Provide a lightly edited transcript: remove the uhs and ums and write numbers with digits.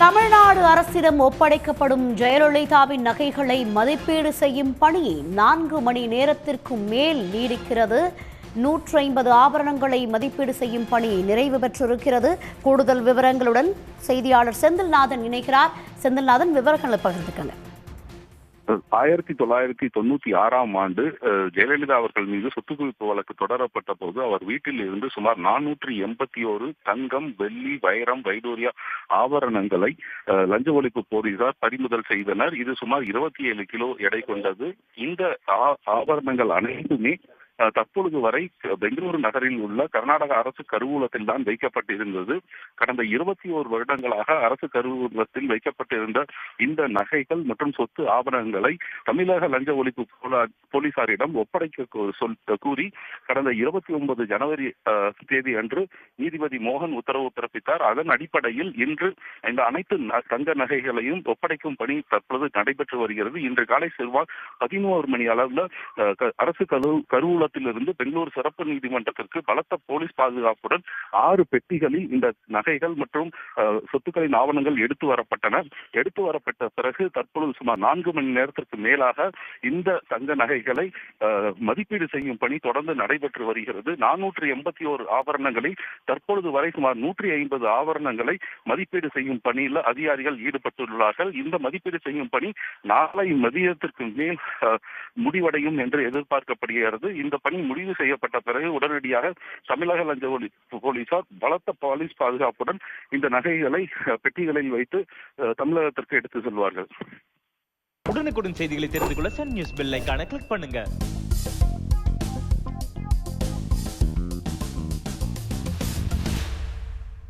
தமிழ்நாடு அரசிடம் ஒப்படைக்கப்படும் ஜெயலலிதாவின் நகைகளை மதிப்பீடு செய்யும் பணி 4 மணி நேரத்திற்கு மேல் நீடிக்கிறது. 150 ஆபரணங்களை மதிப்பீடு செய்யும் பணி நிறைவு பெற்றிருக்கிறது. கூடுதல் விவரங்களுடன் செய்தியாளர் செந்தில்நாதன் இணைகிறார். செந்தில்நாதன், விவரங்களை பகிர்ந்துக்கங்க. 1996ஆம் ஆண்டு ஜெயலலிதா அவர்கள் மீது சொத்து குவிப்பு வழக்கு தொடரப்பட்ட போது அவர் வீட்டில் இருந்து சுமார் 481 தங்கம், வெள்ளி, வைரம், வைடூரியா ஆபரணங்களை லஞ்ச ஒழிப்பு போலீசார் பறிமுதல் செய்தனர். இது சுமார் 27 கிலோ எடை கொண்டது. இந்த ஆபரணங்கள் அனைத்துமே தற்பொழுது வரை பெங்களூரு நகரில் உள்ள கர்நாடக அரசு கருவூலத்தில் தான் வைக்கப்பட்டிருந்தது. கடந்த 21 வருடங்களாக அரசு கருவூலத்தில் வைக்கப்பட்டிருந்த இந்த நகைகள் மற்றும் சொத்து ஆபரணங்களை தமிழக லஞ்ச ஒழிப்பு போலீசாரிடம் ஒப்படைக்க கூறி கடந்த 29 ஜனவரி தேதி அன்று நீதிபதி மோகன் உத்தரவு பிறப்பித்தார். அதன் அடிப்படையில் இன்று இந்த அனைத்து தங்க நகைகளையும் ஒப்படைக்கும் பணி தற்பொழுது நடைபெற்று வருகிறது. இன்று காலை செவ்வாய் 11 மணி அளவில் அரசு கருவூல இருந்து பெங்களூரு சிறப்பு நீதிமன்றத்திற்கு பலத்த போலீஸ் பாதுகாப்புடன் 6 பெட்டிகளில் இந்த நகைகள் மற்றும் சொத்துக்களின் ஆவணங்கள் எடுத்து வரப்பட்டன. எடுத்து வரப்பட்ட பிறகு தற்பொழுது சுமார் 4 மணி நேரத்திற்கு மேலாக இந்த தங்க நகைகளை மதிப்பீடு செய்யும் பணி தொடர்ந்து நடைபெற்று வருகிறது. 481 ஆபரணங்களில் தற்பொழுது வரை சுமார் 150 ஆபரணங்களை மதிப்பீடு செய்யும் பணியில் அதிகாரிகள் ஈடுபட்டுள்ளார்கள். இந்த மதிப்பீடு செய்யும் பணி நாளை மதியத்திற்கு மேல் முடிவடையும் என்று எதிர்பார்க்கப்படுகிறது. இந்த பணி முடிவு செய்யப்பட்ட பிறகு உடனடியாக தமிழக லஞ்ச ஒழிப்பு போலீசார் பலத்த போலீஸ் பாதுகாப்புடன் இந்த நகைகளை பெட்டிகளில் வைத்து தமிழகத்திற்கு எடுத்து செல்வார்கள். உடனுக்குடன் செய்திகளை தெரிந்து கொள்ள சன் நியூஸ் பெல் ஐகானை கிளிக் பண்ணுங்க.